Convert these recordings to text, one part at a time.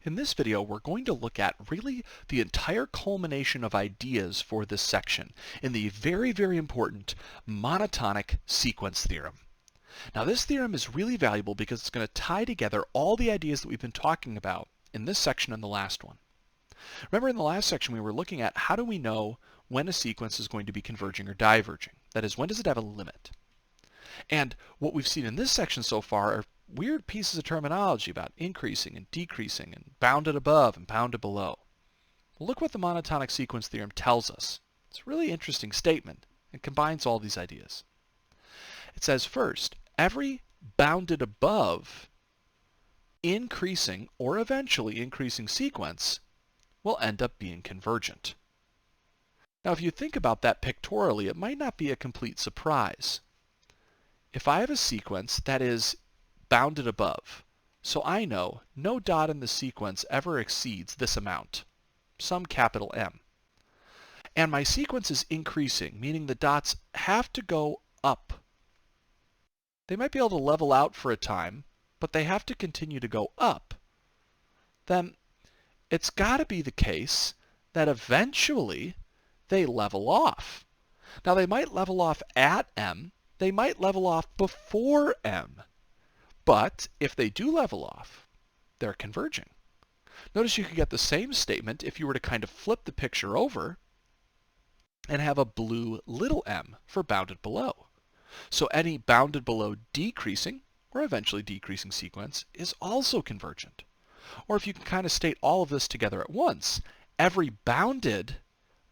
In this video, we're going to look at really the entire culmination of ideas for this section in the very, very important monotonic sequence theorem. Now, this theorem is really valuable because it's going to tie together all the ideas that we've been talking about in this section and the last one. Remember, in the last section, we were looking at how do we know when a sequence is going to be converging or diverging? That is, when does it have a limit? And what we've seen in this section so far are weird pieces of terminology about increasing and decreasing and bounded above and bounded below. Well, look what the monotonic sequence theorem tells us. It's a really interesting statement. It combines all these ideas. It says, first, every bounded above increasing or eventually increasing sequence will end up being convergent. Now, if you think about that pictorially, it might not be a complete surprise. If I have a sequence that is bounded above, so I know no dot in the sequence ever exceeds this amount, some capital M. And my sequence is increasing, meaning the dots have to go up. They might be able to level out for a time, but they have to continue to go up. Then it's got to be the case that eventually they level off. Now, they might level off at M, they might level off before M. But if they do level off, they're converging. Notice you could get the same statement if you were to kind of flip the picture over and have a blue little m for bounded below. So any bounded below decreasing or eventually decreasing sequence is also convergent. Or if you can kind of state all of this together at once, every bounded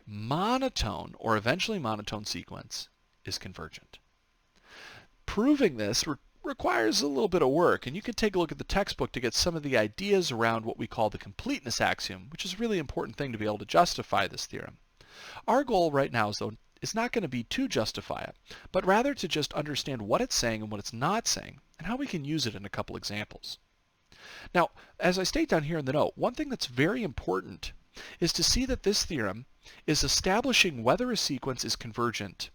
monotone or eventually monotone sequence is convergent. Proving this requires a little bit of work, and you can take a look at the textbook to get some of the ideas around what we call the Completeness Axiom, which is a really important thing to be able to justify this theorem. Our goal right now is not going to be to justify it, but rather to just understand what it's saying and what it's not saying, and how we can use it in a couple examples. Now, as I state down here in the note, one thing that's very important is to see that this theorem is establishing whether a sequence is convergent,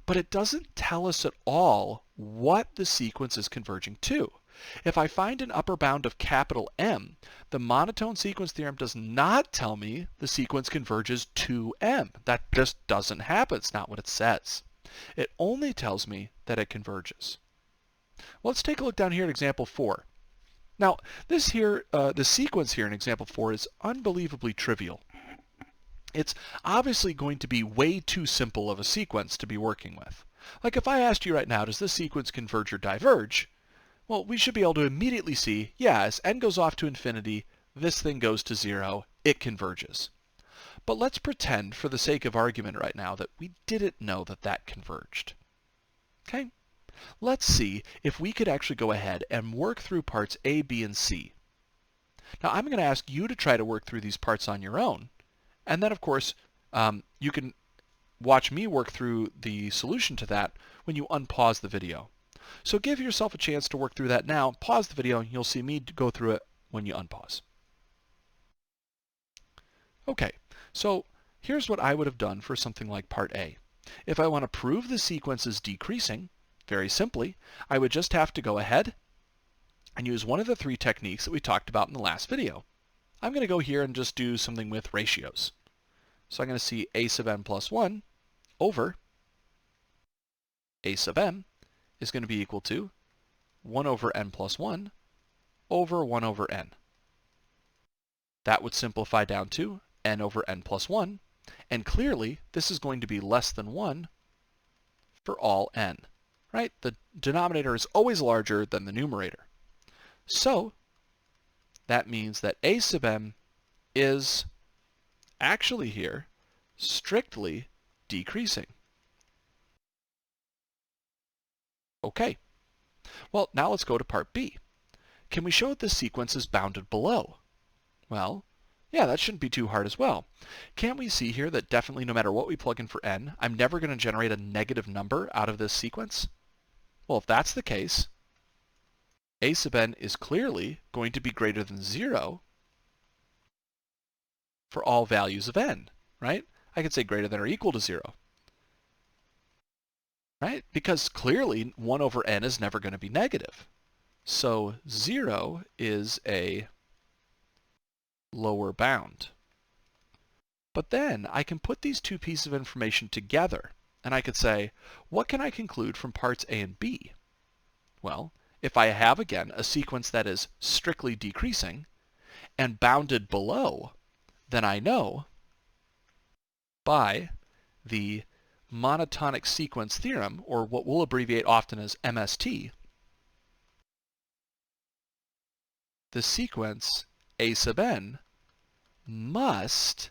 but it doesn't tell us at all what the sequence is converging to. If I find an upper bound of capital M, the monotone sequence theorem does not tell me the sequence converges to M. That just doesn't happen. It's not what it says. It only tells me that it converges. Well, let's take a look down here at example 4. Now, the sequence here in example 4 is unbelievably trivial. It's obviously going to be way too simple of a sequence to be working with. Like if I asked you right now, does this sequence converge or diverge? Well, we should be able to immediately see, yeah, as n goes off to infinity, this thing goes to 0, it converges. But let's pretend, for the sake of argument right now, that we didn't know that that converged. Okay? Let's see if we could actually go ahead and work through parts A, B, and C. Now, I'm going to ask you to try to work through these parts on your own. And then, of course, you can watch me work through the solution to that when you unpause the video. So give yourself a chance to work through that now. Pause the video, and you'll see me go through it when you unpause. Okay, so here's what I would have done for something like part A. If I want to prove the sequence is decreasing, very simply, I would just have to go ahead and use one of the 3 techniques that we talked about in the last video. I'm going to go here and just do something with ratios. So I'm going to see a sub n plus 1 over a sub m is going to be equal to 1 over n plus 1 over 1 over n. That would simplify down to n over n plus 1, and clearly this is going to be less than 1 for all n, right? The denominator is always larger than the numerator. So that means that a sub m is actually here strictly decreasing. Okay. Well, now let's go to part B. Can we show that this sequence is bounded below? Well, yeah, that shouldn't be too hard as well. Can't we see here that definitely no matter what we plug in for n, I'm never going to generate a negative number out of this sequence? Well, if that's the case, a sub n is clearly going to be greater than 0 for all values of n, right? I could say greater than or equal to 0. Right? Because clearly 1 over n is never going to be negative. So 0 is a lower bound. But then I can put these two pieces of information together, and I could say, what can I conclude from parts A and B? Well, if I have, again, a sequence that is strictly decreasing and bounded below, then I know by the monotonic sequence theorem, or what we'll abbreviate often as MST, the sequence A sub n must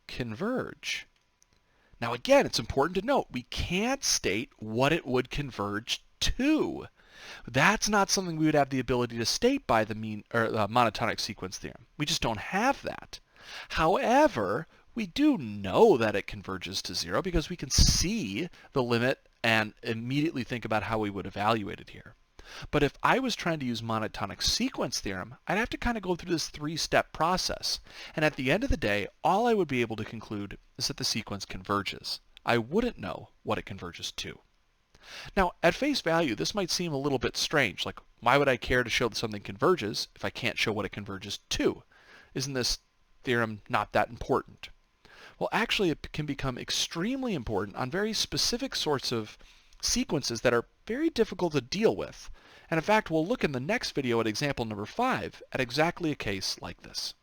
converge. Now again, it's important to note we can't state what it would converge to. That's not something we would have the ability to state by the monotonic sequence theorem. We just don't have that. However, we do know that it converges to 0 because we can see the limit and immediately think about how we would evaluate it here. But if I was trying to use monotonic sequence theorem, I'd have to kind of go through this three-step process. And at the end of the day, all I would be able to conclude is that the sequence converges. I wouldn't know what it converges to. Now, at face value, this might seem a little bit strange. Like, why would I care to show that something converges if I can't show what it converges to? Isn't this theorem not that important? Well, actually, it can become extremely important on very specific sorts of sequences that are very difficult to deal with. And in fact, we'll look in the next video at example number 5 at exactly a case like this.